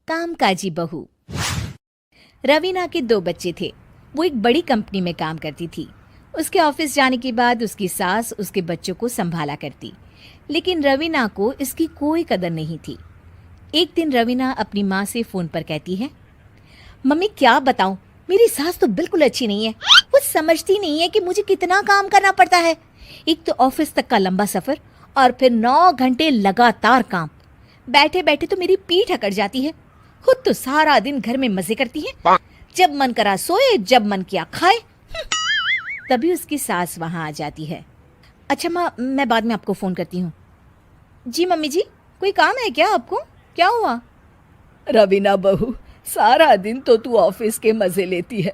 कामकाजी बहू। रवीना के 2 बच्चे थे। वो एक बड़ी कंपनी में काम करती थी। उसके ऑफिस जाने के बाद उसकी सास उसके बच्चों को संभाला करती, लेकिन रवीना को इसकी कोई कदर नहीं थी। एक दिन रवीना अपनी माँ से फोन पर कहती है, मम्मी क्या बताऊं, मेरी सास तो बिल्कुल अच्छी नहीं है। वो समझती नहीं है कि मुझे कितना काम करना पड़ता है। एक तो ऑफिस तक का लंबा सफर और फिर 9 घंटे लगातार काम। बैठे बैठे तो मेरी पीठ अकड़ जाती है। खुद तो सारा दिन घर में मजे करती है, जब मन करा सोए, जब मन किया खाए। तभी उसकी सास वहां आ जाती है। अच्छा माँ, मैं बाद में आपको फोन करती हूँ। जी मम्मी जी, कोई काम है क्या आपको? क्या हुआ? रवीना बहू, सारा दिन तो तू ऑफिस के मजे लेती है,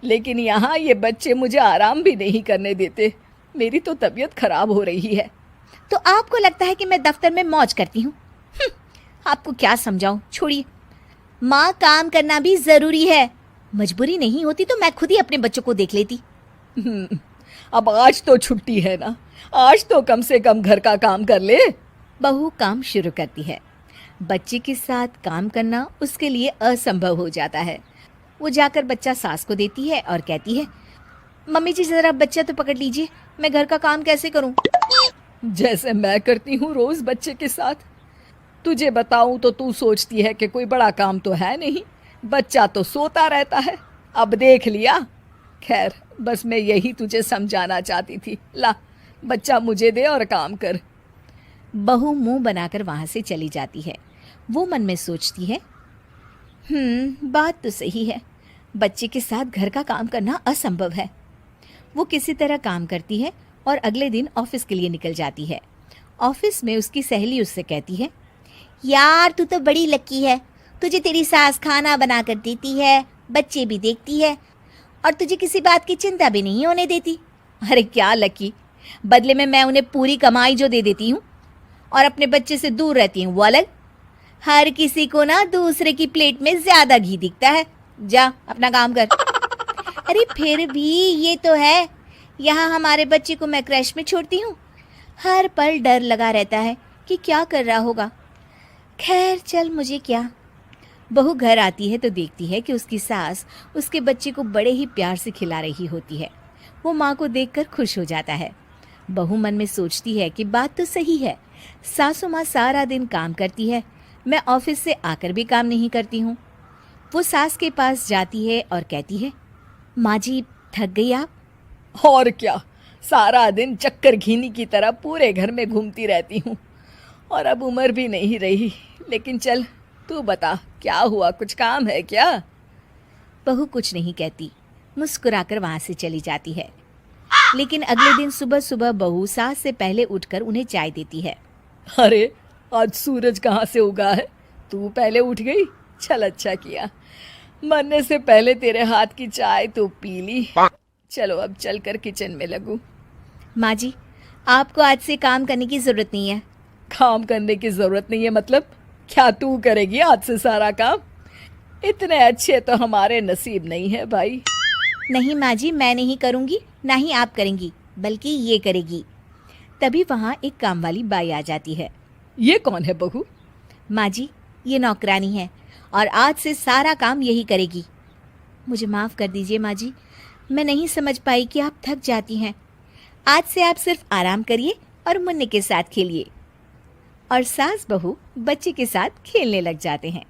लेकिन यहाँ ये बच्चे मुझे आराम भी नहीं करने देते। मेरी तो तबीयत खराब हो रही है। तो आपको लगता है कि मैं दफ्तर में मौज करती हूँ? आपको क्या समझाऊं, छोड़िए। माँ, काम करना भी जरूरी है। मजबूरी नहीं होती तो मैं खुद ही अपने बच्चों को देख लेती। अब आज तो छुट्टी है ना, आज तो कम से कम घर का काम कर ले। बहू काम शुरू करती है। बच्चे के साथ काम करना उसके लिए असंभव हो जाता है। वो जाकर बच्चा सास को देती है और कहती है, मम्मी जी जरा बच्चा तो पकड़ लीजिए, मैं घर का काम कैसे करूं? जैसे मैं करती हूँ रोज बच्चे के साथ। तुझे बताऊं तो तू सोचती है कि कोई बड़ा काम तो है नहीं, बच्चा तो सोता रहता है। अब देख लिया। खैर, बस मैं यही तुझे समझाना चाहती थी। ला, बच्चा मुझे दे और काम कर। बहू मुंह बनाकर वहां से चली जाती है। वो मन में सोचती है, बात तो सही है, बच्चे के साथ घर का काम करना असंभव है। वो किसी तरह काम करती है और अगले दिन ऑफिस के लिए निकल जाती है। ऑफिस में उसकी सहेली उससे कहती है, यार तू तो बड़ी लकी है, तुझे तेरी सास खाना बना कर देती है, बच्चे भी देखती है और तुझे किसी बात की चिंता भी नहीं होने देती। अरे क्या लकी, बदले में मैं उन्हें पूरी कमाई जो दे देती हूँ और अपने बच्चे से दूर रहती हूँ वो अलग। हर किसी को ना दूसरे की प्लेट में ज्यादा घी दिखता है। जा अपना काम कर। अरे फिर भी ये तो है, यहाँ हमारे बच्चे को मैं क्रैश में छोड़ती हूँ, हर पल डर लगा रहता है कि क्या कर रहा होगा। खैर चल, मुझे क्या। बहू घर आती है तो देखती है कि उसकी सास उसके बच्चे को बड़े ही प्यार से खिला रही होती है। वो माँ को देखकर खुश हो जाता है। बहू मन में सोचती है कि बात तो सही है, सासू माँ सारा दिन काम करती है, मैं ऑफिस से आकर भी काम नहीं करती हूँ। वो सास के पास जाती है और कहती है, माँ जी थक गई आप? और क्या, सारा दिन चक्कर घीनी की तरह पूरे घर में घूमती रहती हूँ और अब उम्र भी नहीं रही। लेकिन चल तू बता, क्या हुआ, कुछ काम है क्या? बहू कुछ नहीं कहती, मुस्कुराकर वहां से चली जाती है। लेकिन अगले दिन सुबह सुबह बहू सास से पहले उठकर उन्हें चाय देती है। अरे आज सूरज कहाँ से उगा है, तू पहले उठ गई। चल अच्छा किया, मरने से पहले तेरे हाथ की चाय तो पी ली। चलो अब चलकर किचन में लगूं। माँ जी, आपको आज से काम करने की जरूरत नहीं है। काम करने की जरूरत नहीं है मतलब? क्या तू करेगी आज से सारा काम? इतने अच्छे तो हमारे नसीब नहीं है भाई। नहीं माँ जी, मैं नहीं करूँगी, ना ही आप करेंगी, बल्कि ये करेगी। तभी वहाँ एक काम वाली बाई आ जाती है। ये कौन है बहू? माँ जी, ये नौकरानी है और आज से सारा काम यही करेगी। मुझे माफ़ कर दीजिए माँ जी, मैं नहीं समझ पाई कि आप थक जाती हैं। आज से आप सिर्फ आराम करिए और मुन्ने के साथ खेलिए। और सास बहू बच्चे के साथ खेलने लग जाते हैं।